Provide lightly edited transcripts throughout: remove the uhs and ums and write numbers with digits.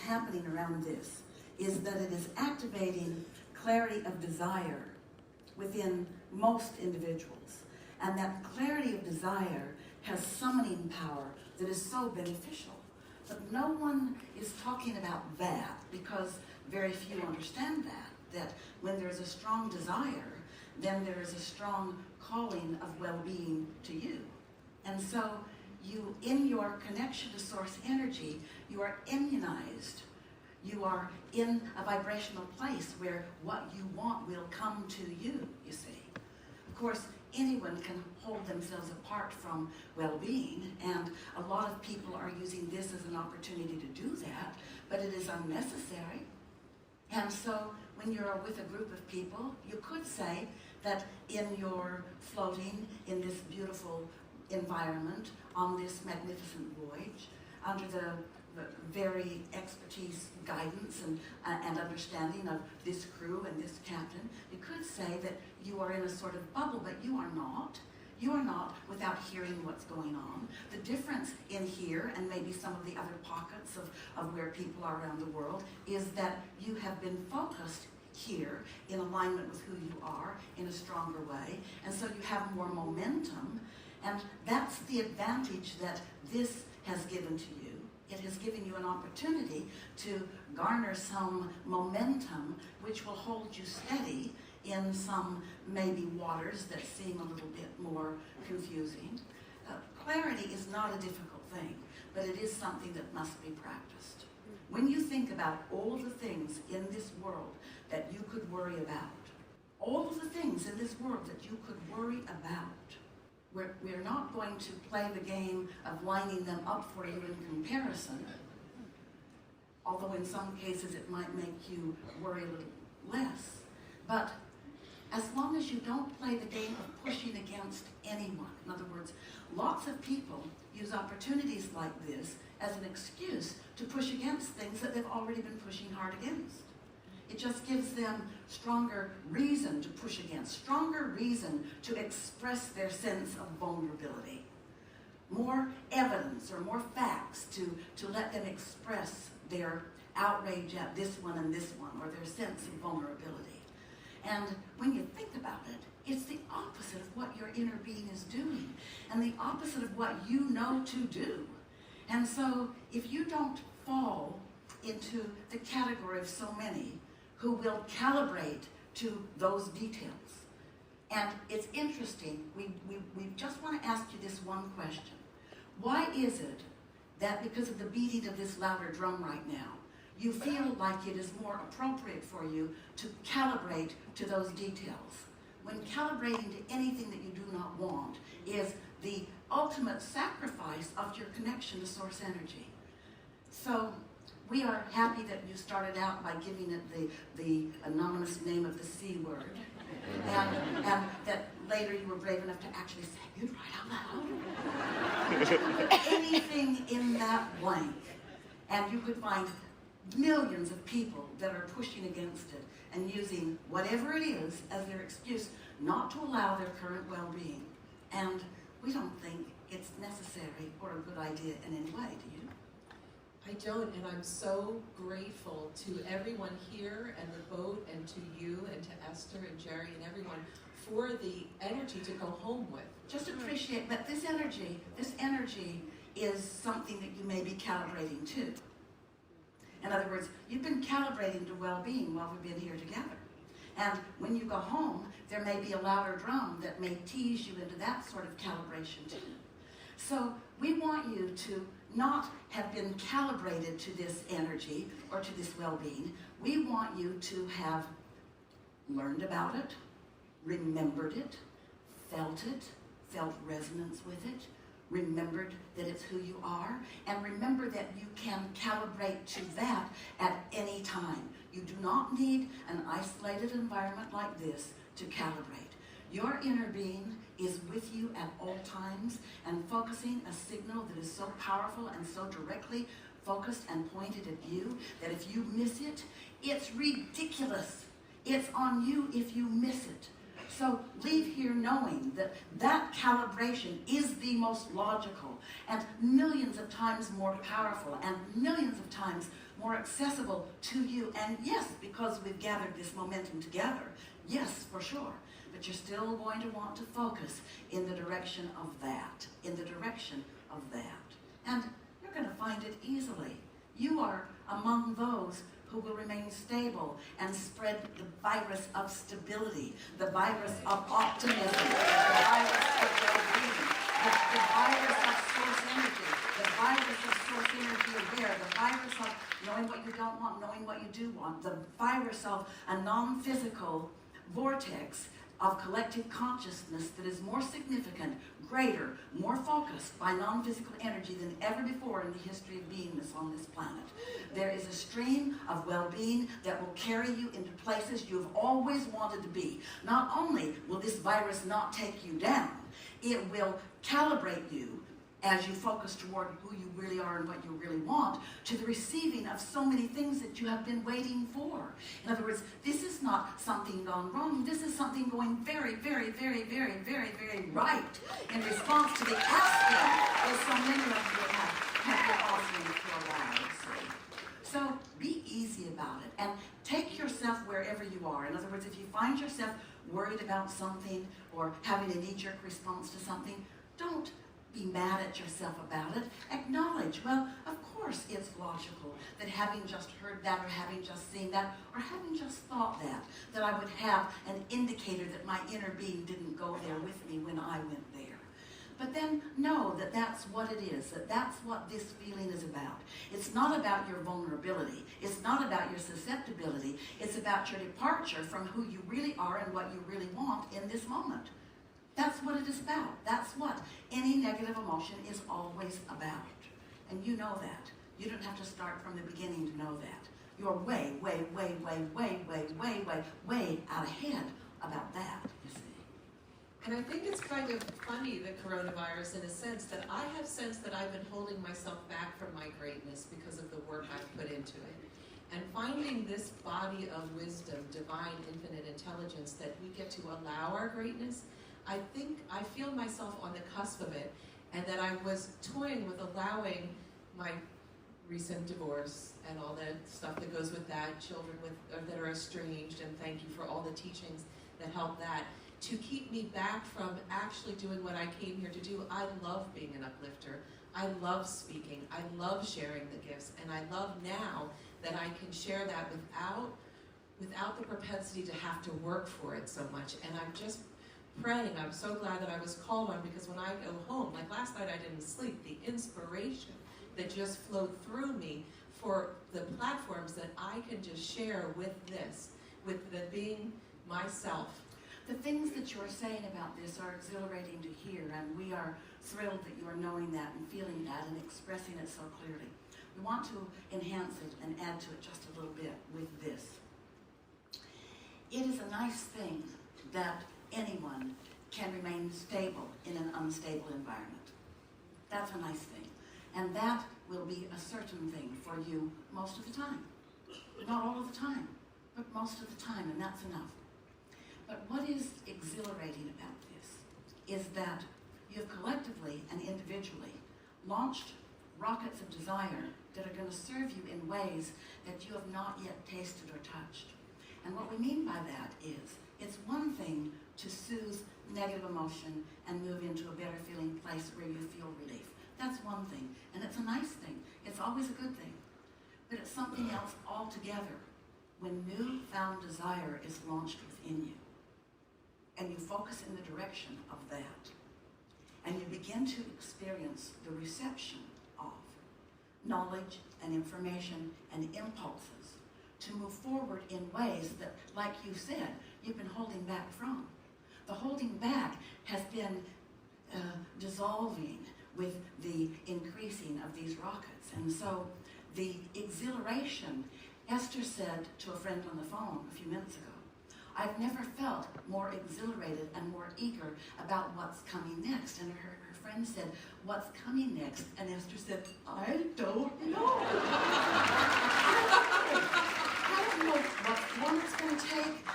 happening around this is that it is activating clarity of desire within most individuals. And that clarity of desire has summoning power that is so beneficial. But no one is talking about that because very few understand that when there's a strong desire, then there is a strong calling of well-being to you. And so you, in your connection to source energy, you are immunized. You are in a vibrational place where what you want will come to you, you see. Of course, anyone can hold themselves apart from well-being, and a lot of people are using this as an opportunity to do that, but it is unnecessary. And so when you're with a group of people, you could say that in your floating in this beautiful environment on this magnificent voyage, under the very expertise, guidance, and understanding of this crew and this captain, you could say that you are in a sort of bubble, but you are not. You are not without hearing what's going on. The difference in here, and maybe some of the other pockets of where people are around the world, is that you have been focused here in alignment with who you are in a stronger way, and so you have more momentum, and that's the advantage that this has given to you. It has given you an opportunity to garner some momentum which will hold you steady in some maybe waters that seem a little bit more confusing. Clarity is not a difficult thing, but it is something that must be practiced. When you think about all of the things in this world that you could worry about, all of the things in this world that you could worry about, we're not going to play the game of lining them up for you in comparison, although in some cases it might make you worry a little less. But as long as you don't play the game of pushing against anyone, in other words, lots of people use opportunities like this as an excuse to push against things that they've already been pushing hard against. It just gives them stronger reason to push against, stronger reason to express their sense of vulnerability. More evidence or more facts to let them express their outrage at this one and this one, or their sense of vulnerability. And when you think about it, it's the opposite of what your inner being is doing, and the opposite of what you know to do. And so if you don't fall into the category of so many who will calibrate to those details. And it's interesting, we just want to ask you this one question. Why is it that because of the beating of this louder drum right now, you feel like it is more appropriate for you to calibrate to those details? When calibrating to anything that you do not want is the ultimate sacrifice of your connection to source energy. So we are happy that you started out by giving it the anonymous name of the C word. And that later you were brave enough to actually say it right out loud. Anything in that blank. And you could find millions of people that are pushing against it and using whatever it is as their excuse not to allow their current well-being. And we don't think it's necessary or a good idea in any way, do you? I don't, and I'm so grateful to everyone here and the boat and to you and to Esther and Jerry and everyone for the energy to go home with. Just appreciate that this energy is something that you may be calibrating to. In other words, you've been calibrating to well-being while we've been here together. And when you go home, there may be a louder drum that may tease you into that sort of calibration too. So we want you to not have been calibrated to this energy or to this well-being. We want you to have learned about it, remembered it, felt resonance with it, remembered that it's who you are, and remember that you can calibrate to that at any time. You do not need an isolated environment like this to calibrate. Your inner being is with you at all times and focusing a signal that is so powerful and so directly focused and pointed at you that if you miss it, it's ridiculous. It's on you if you miss it. So leave here knowing that that calibration is the most logical and millions of times more powerful and millions of times more accessible to you. And yes, because we've gathered this momentum together, yes, for sure. But you're still going to want to focus in the direction of that, in the direction of that. And you're going to find it easily. You are among those who will remain stable and spread the virus of stability, the virus of optimism, the virus of well-being, the virus of source energy, the virus of source energy aware, the virus of knowing what you don't want, knowing what you do want, the virus of a non-physical vortex of collective consciousness that is more significant, greater, more focused by non-physical energy than ever before in the history of beingness on this planet. There is a stream of well-being that will carry you into places you've always wanted to be. Not only will this virus not take you down, it will calibrate you as you focus toward who you really are and what you really want, to the receiving of so many things that you have been waiting for. In other words, this is not something gone wrong. This is something going very, very, very, very, very, very right in response to the asking that so many of you have been offering for a while. So be easy about it and take yourself wherever you are. In other words, if you find yourself worried about something or having a knee-jerk response to something, don't be mad at yourself about it. Acknowledge, well, of course it's logical that having just heard that or having just seen that or having just thought that I would have an indicator that my inner being didn't go there with me when I went there. But then know that that's what it is, that that's what this feeling is about. It's not about your vulnerability. It's not about your susceptibility. It's about your departure from who you really are and what you really want in this moment. That's what it is about. That's what any negative emotion is always about. And you know that. You don't have to start from the beginning to know that. You're way, way, way, way, way, way, way, way, way out ahead about that, you see. And I think it's kind of funny, the coronavirus, in a sense, that I have sensed that I've been holding myself back from my greatness because of the work I've put into it. And finding this body of wisdom, divine, infinite intelligence, that we get to allow our greatness, I think I feel myself on the cusp of it, and that I was toying with allowing my recent divorce and all the stuff that goes with that, children that are estranged, and thank you for all the teachings that help that, to keep me back from actually doing what I came here to do. I love being an uplifter. I love speaking. I love sharing the gifts, and I love now that I can share that without the propensity to have to work for it so much. And I'm just praying. I'm so glad that I was called on, because when I go home, like last night I didn't sleep, the inspiration that just flowed through me for the platforms that I can just share with this, with the being myself. The things that you are saying about this are exhilarating to hear, and we are thrilled that you are knowing that and feeling that and expressing it so clearly. We want to enhance it and add to it just a little bit with this. It is a nice thing that anyone can remain stable in an unstable environment. That's a nice thing. And that will be a certain thing for you most of the time. Not all of the time, but most of the time, and that's enough. But what is exhilarating about this is that you have collectively and individually launched rockets of desire that are going to serve you in ways that you have not yet tasted or touched. And what we mean by that is, it's one thing to soothe negative emotion and move into a better feeling place where you feel relief. That's one thing, and it's a nice thing. It's always a good thing. But it's something else altogether when newfound desire is launched within you, and you focus in the direction of that, and you begin to experience the reception of knowledge and information and impulses to move forward in ways that, like you said, you've been holding back from. The holding back has been dissolving with the increasing of these rockets. And so the exhilaration, Esther said to a friend on the phone a few minutes ago, I've never felt more exhilarated and more eager about what's coming next. And her friend said, what's coming next? And Esther said, I don't know. I don't know what form it's going to take.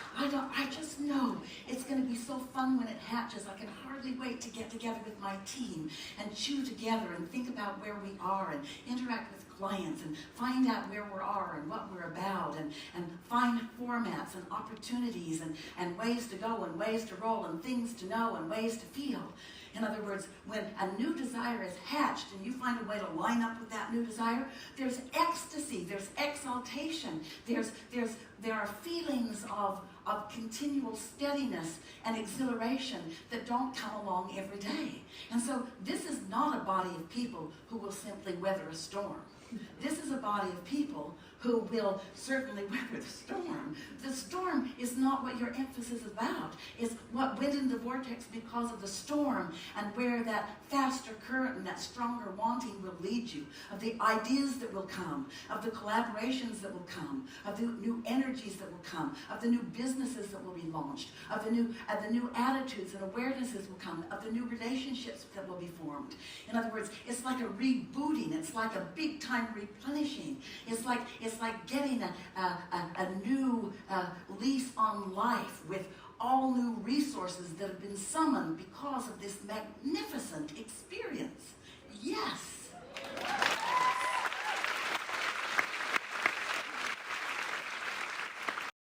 I just know it's going to be so fun when it hatches. I can hardly wait to get together with my team and chew together and think about where we are and interact with plans and find out where we are and what we're about and find formats and opportunities and ways to go and ways to roll and things to know and ways to feel. In other words, when a new desire is hatched and you find a way to line up with that new desire, there's ecstasy, there's exaltation, there are feelings of continual steadiness and exhilaration that don't come along every day. And so this is not a body of people who will simply weather a storm. This is a body of people who will certainly weather the storm. The storm is not what your emphasis is about. It's what went in the vortex because of the storm and where that faster current and that stronger wanting will lead you, of the ideas that will come, of the collaborations that will come, of the new energies that will come, of the new businesses that will be launched, of the new attitudes and awarenesses will come, of the new relationships that will be formed. In other words, it's like a rebooting. It's like a big time replenishing. It's like getting a new lease on life with all new resources that have been summoned because of this magnificent experience. Yes.